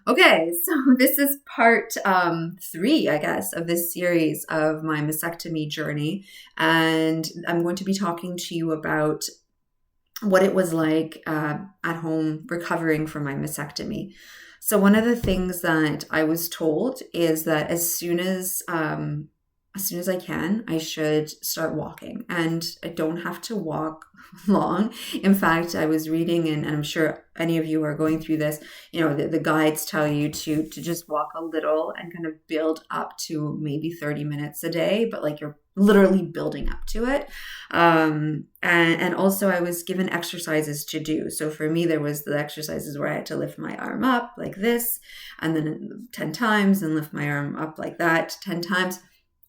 Okay, so this is part three, I guess, of this series of my mastectomy journey. And I'm going to be talking to you about what it was like at home recovering from my mastectomy. So one of the things that I was told is that as soon as I can, I should start walking, and I don't have to walk long. In fact, I was reading, and I'm sure any of you are going through this. The guides tell you to just walk a little and kind of build up to maybe 30 minutes a day, but like you're literally building up to it. And also I was given exercises to do. So for me, there was the exercises where I had to lift my arm up like this, and then 10 times, and lift my arm up like that 10 times.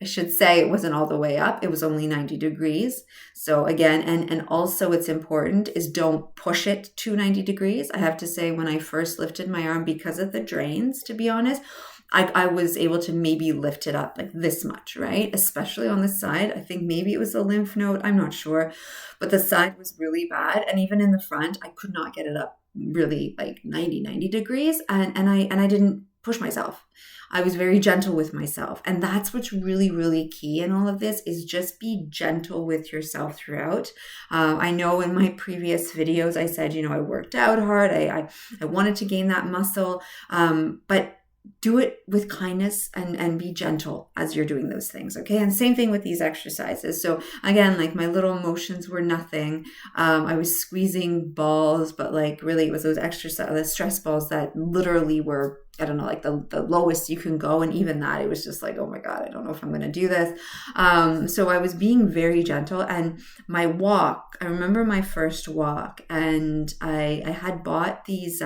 I should say it wasn't all the way up. It was only 90 degrees. So again, and also it's important is don't push it to 90 degrees. I have to say, when I first lifted my arm, because of the drains, to be honest, I was able to maybe lift it up like this much, right? Especially on the side. I think maybe it was a lymph node. I'm not sure. But the side was really bad. And even in the front, I could not get it up really like 90 degrees. And I didn't push myself. I was very gentle with myself. And that's what's really, really key in all of this, is just be gentle with yourself throughout. I know in my previous videos, I said, I worked out hard. I wanted to gain that muscle. But do it with kindness and be gentle as you're doing those things. Okay. And same thing with these exercises. So again, like my little motions were nothing. I was squeezing balls, but like really it was those the stress balls that literally were, I don't know, like the lowest you can go. And even that, it was just like, oh my God, I don't know if I'm going to do this. So I was being very gentle. And my walk, I remember my first walk, and I had bought these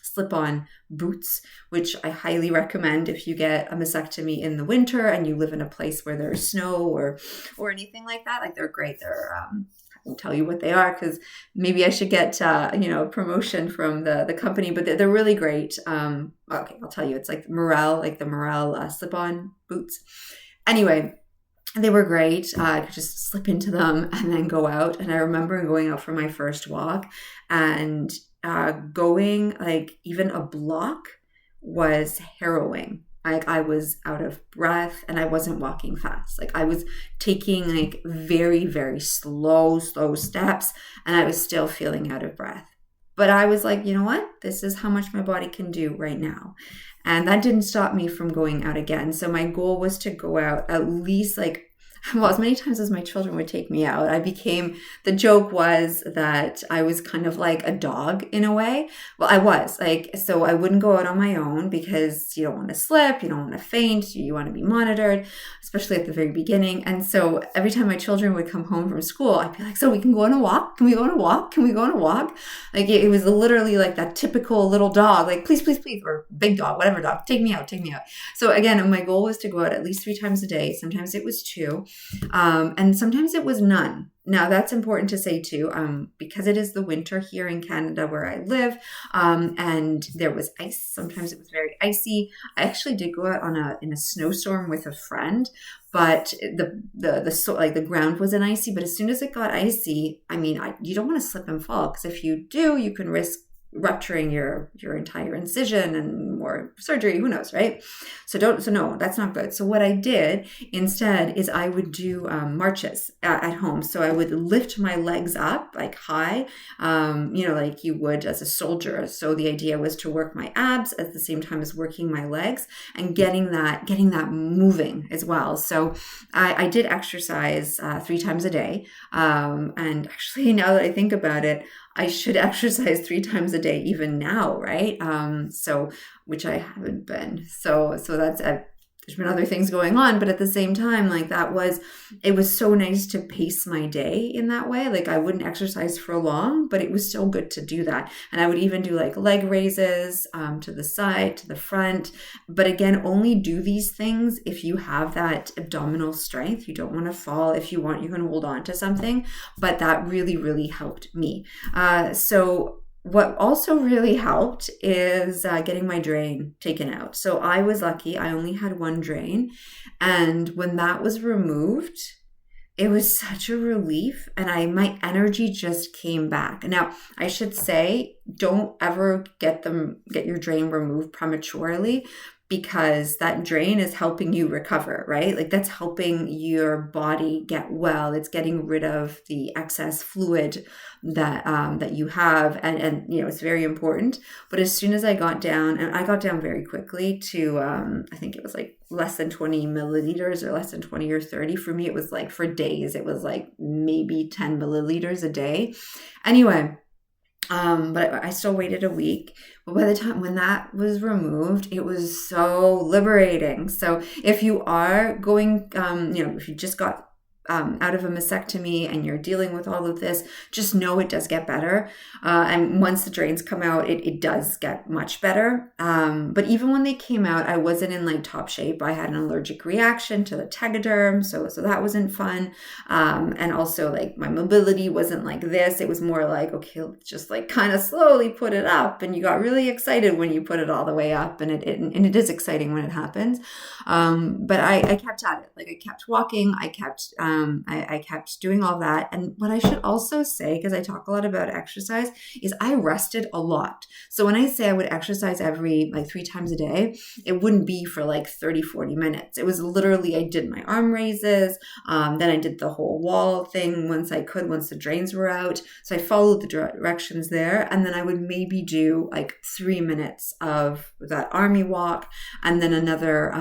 slip-on boots, which I highly recommend if you get a mastectomy in the winter and you live in a place where there's snow or anything like that. Like, they're great. They're I won't tell you what they are, because maybe I should get promotion from the company, but they're really great. Okay, I'll tell you. It's like the Morel slip-on boots. Anyway, they were great. I could just slip into them and then go out. And I remember going out for my first walk, and going like even a block was harrowing. Like, I was out of breath and I wasn't walking fast. Like, I was taking like very, very slow steps, and I was still feeling out of breath. But I was like, you know what? This is how much my body can do right now. And that didn't stop me from going out again. So my goal was to go out at least as many times as my children would take me out. The joke was that I was kind of like a dog in a way. Well, I was so I wouldn't go out on my own, because you don't want to slip, you don't want to faint, you want to be monitored, especially at the very beginning. And so every time my children would come home from school, I'd be like, so we can go on a walk? Can we go on a walk? Can we go on a walk? Like, it was literally like that typical little dog, like, please, please, please, or big dog, whatever dog, take me out, take me out. So again, my goal was to go out at least 3 times a day. Sometimes it was 2. And sometimes it was none. Now, that's important to say too, because it is the winter here in Canada where I live, and there was ice. Sometimes it was very icy. I actually did go out in a snowstorm with a friend, but the ground wasn't icy. But as soon as it got icy, you don't want to slip and fall, because if you do, you can risk rupturing your entire incision and more surgery, who knows, right? So no, that's not good. So what I did instead is I would do marches at home. So I would lift my legs up like high, like you would as a soldier. So the idea was to work my abs at the same time as working my legs and getting that moving as well. So I did exercise 3 times a day. And actually, now that I think about it, I should exercise 3 times a day even now, right? Which I haven't been. So that's there's been other things going on, but at the same time, like, it was so nice to pace my day in that way. Like, I wouldn't exercise for long, but it was still good to do that. And I would even do like leg raises to the side, to the front. But again, only do these things if you have that abdominal strength. You don't want to fall. If you want, you can hold on to something. But that really, really helped me. So what also really helped is getting my drain taken out. So I was lucky. I only had 1 drain. And when that was removed, it was such a relief, and my energy just came back. Now, I should say, don't ever get your drain removed prematurely, because that drain is helping you recover, right? Like, that's helping your body get well. It's getting rid of the excess fluid that you have, and it's very important. But as soon as I got down, and I got down very quickly to I think it was like less than 20 milliliters, or less than 20 or 30. For me, it was like, for days, it was like maybe 10 milliliters a day. Anyway, but I still waited a week. But by the time when that was removed, it was so liberating. So if you are going, if you just got out of a mastectomy and you're dealing with all of this, just know it does get better. And once the drains come out, it does get much better. But even when they came out, I wasn't in like top shape. I had an allergic reaction to the Tegaderm, so that wasn't fun. And also, like, my mobility wasn't like this. It was more like, okay, let's just like kind of slowly put it up. And you got really excited when you put it all the way up, and it is exciting when it happens. But I kept at it. Like, I kept walking. I kept doing all that. And what I should also say, because I talk a lot about exercise, is I rested a lot. So when I say I would exercise every like 3 times a day, it wouldn't be for like 30, 40 minutes. It was literally, I did my arm raises. Then I did the whole wall thing once the drains were out. So I followed the directions there. And then I would maybe do like 3 minutes of that army walk, and then another,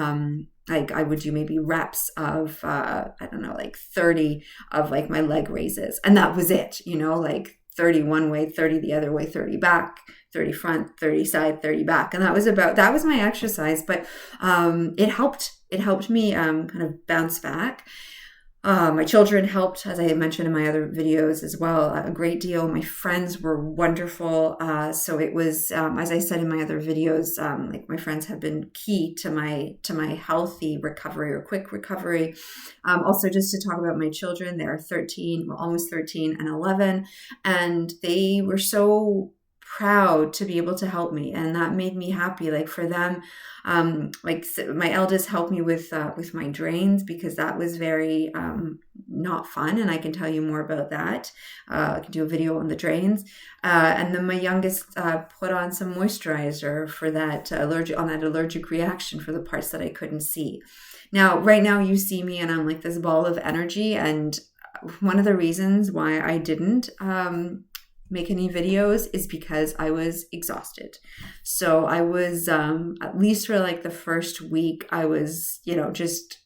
like, I would do maybe reps of, like 30 of like my leg raises. And that was it, like 30 one way, 30 the other way, 30 back, 30 front, 30 side, 30 back. And that was my exercise. But it helped me kind of bounce back. My children helped, as I mentioned in my other videos as well, a great deal. My friends were wonderful. So it was, as I said in my other videos, like, my friends have been key to my healthy recovery, or quick recovery. Also, just to talk about my children, they're 13, well, almost 13 and 11, and they were so proud to be able to help me, and that made me happy. Like, for them, my eldest helped me with my drains, because that was very not fun, and I can tell you more about that. I can do a video on the drains, and then my youngest put on some moisturizer for that allergic reaction, for the parts that I couldn't see. Now, right now, you see me, and I'm like this ball of energy, and one of the reasons why I didn't make any videos is because I was exhausted. So I was, at least for like the first week, I was, just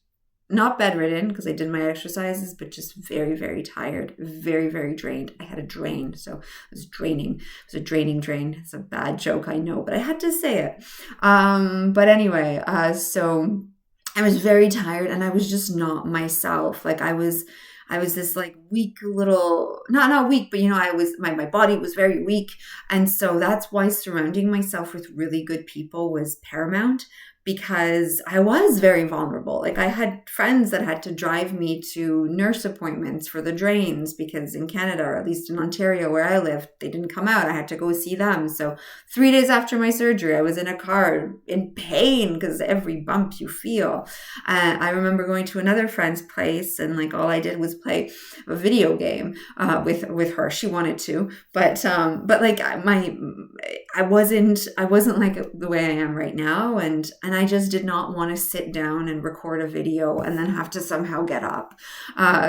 not bedridden because I did my exercises, but just very, very tired, very, very drained. I had a drain, so it was draining. It was a draining drain. It's a bad joke, I know, but I had to say it. But anyway, so I was very tired, and I was just not myself. Like, I was this like weak little, not weak, but my body was very weak. And so that's why surrounding myself with really good people was paramount, because I was very vulnerable. Like, I had friends that had to drive me to nurse appointments for the drains, because in Canada, or at least in Ontario where I lived, they didn't come out. I had to go see them. So 3 days after my surgery, I was in a car in pain, because every bump you feel. I remember going to another friend's place, and like, all I did was play a video game with her. She wanted to, but like, I wasn't like the way I am right now, and I just did not want to sit down and record a video and then have to somehow get up.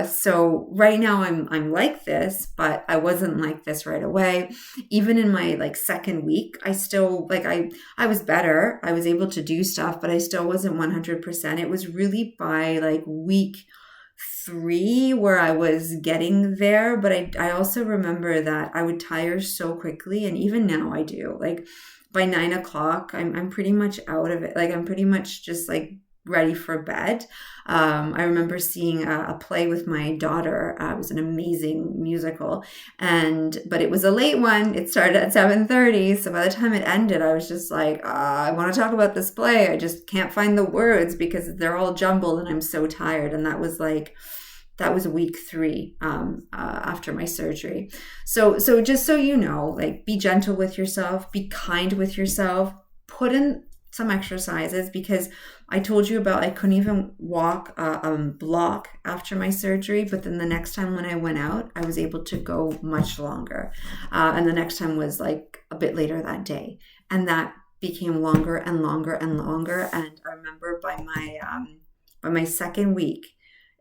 So right now I'm like this, but I wasn't like this right away. Even in my like second week, I still like I was better. I was able to do stuff, but I still wasn't 100%. It was really by like week 3 where I was getting there. But I also remember that I would tire so quickly, and even now I do. Like, by 9 o'clock, I'm pretty much out of it. Like, I'm pretty much just like ready for bed. I remember seeing a play with my daughter. It was an amazing musical, but it was a late one. It started at 7:30. So by the time it ended, I was just like, I want to talk about this play. I just can't find the words because they're all jumbled, and I'm so tired. And that was week 3 after my surgery. So just so you know, like, be gentle with yourself, be kind with yourself, put in some exercises, because I told you about I couldn't even walk a block after my surgery, but then the next time when I went out, I was able to go much longer. And the next time was like a bit later that day. And that became longer and longer and longer. And I remember by my second week,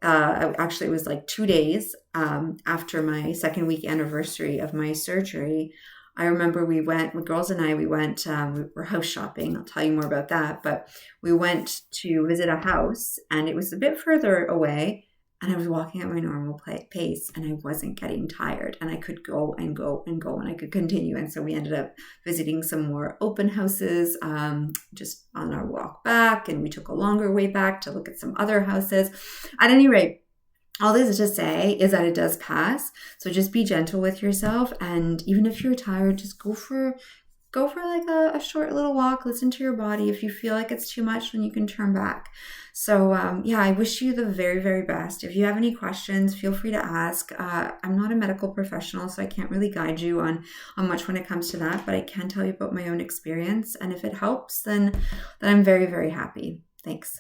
actually it was like 2 days after my second week anniversary of my surgery, I remember my girls and I, we went, we were house shopping. I'll tell you more about that. But we went to visit a house and it was a bit further away. And I was walking at my normal pace and I wasn't getting tired. And I could go and go and go and I could continue. And so we ended up visiting some more open houses just on our walk back. And we took a longer way back to look at some other houses. At any rate, all this is to say is that it does pass. So just be gentle with yourself. And even if you're tired, just go for like a short little walk. Listen to your body. If you feel like it's too much, then you can turn back. So I wish you the very, very best. If you have any questions, feel free to ask. I'm not a medical professional, so I can't really guide you on much when it comes to that, but I can tell you about my own experience. And if it helps, then I'm very, very happy. Thanks.